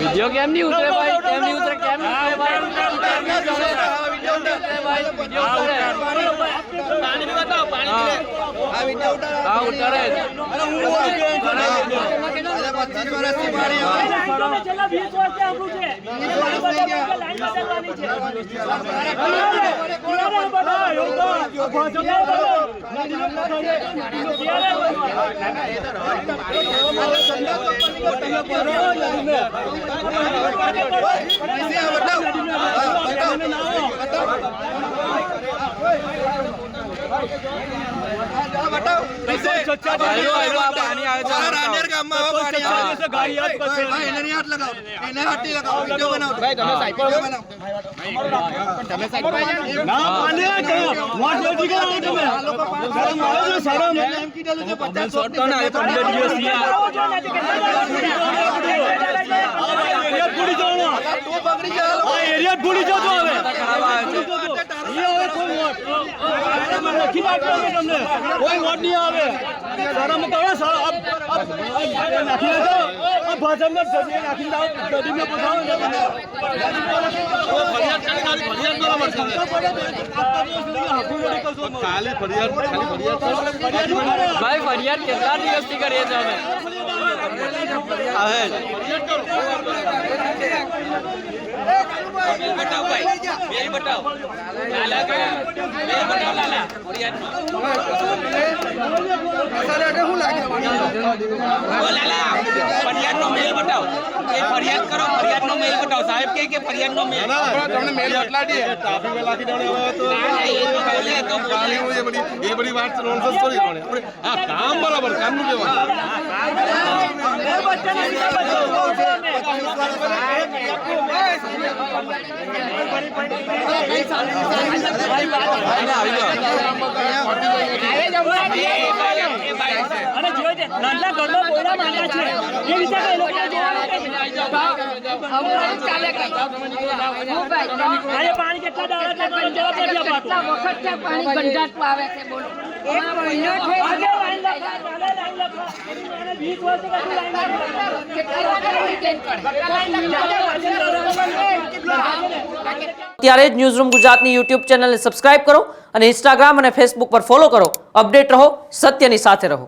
Video केम नहीं उतरे भाई, केम नहीं उतरे, केम नहीं उतरे भाई, वीडियो उतरे, पानी भी बताओ, पानी भी ले, हाँ वीडियो उतारे, हाँ उतारे, अरे वो अरे 25 वर्ष की बारी है, चला 20 वर्ष से हम लोग हैं, लाइन बदलवानी चाहिए, पानी आवे છે રાનેર ગામમાં આવો પાણી આવે છે ગાડી હાથ પાસે ભાઈ એને હાથ લગાવો એને હાથ લગાવો વિડિયો બનાવો ભાઈ તમે સાઈડ પર બનાવો તમે સાઈડ પર ના પાણી કે વોટ લેતી કરો તમે શરમ આવે છે શરમ એમ કીધેલું છે 50 શોટ તો ના 15 દિવસ થી એરિયા પૂરી જવાનો તો પકડી જાવ આ એરિયા પૂરી જતો હવે ખરાબ આવે છે ये હવે કોઈ વોટ લખી નાખ્યો તમને કોઈ વોટ નહીં આવે શરમ કરો अब નાખી દો આ ભાજપને જજે નાખી દો ગડીને પધાવો ફરિયાદ બરાબર છે ખાલી ફરિયાદ ભાઈ ફરિયાદ કેટલા દિવસથી કરીએ છે અમે આવે बताओ भाई मेल बताओ लाला का मेल बताओ लाला फरियाद सारे के હું લાગે ઓ લાલા ફરિયાદ નો મેલ બતાવો એ ફરિયાદ કરો ફરિયાદ નો મેલ બતાવો સાહેબ કે ફરિયાદ નો મેલ તમને મેલ બતલા દે ટ્રાફિક में लागी देने હવે તો બોલે તો બોલે ये बड़ी बात नॉनसेंस थोड़ी कोने हां काम बराबर काम નું કેવા એ બચ્ચાને નાના ઘરમાં બોલા માન્યા છે એ રીતે કઈ લોકો પાણી કેટલા દાડા કેટલા વખત પાણી ગંધાતું આવે છે બોલો એક મહિનો છે ત્યારે જ ન્યૂઝરૂમ ગુજરાતની યુટ્યુબ ચેનલને સબસ્ક્રાઇબ કરો અને ઇન્સ્ટાગ્રામ અને ફેસબુક પર ફોલો કરો. અપડેટ રહો, સત્યની સાથે રહો.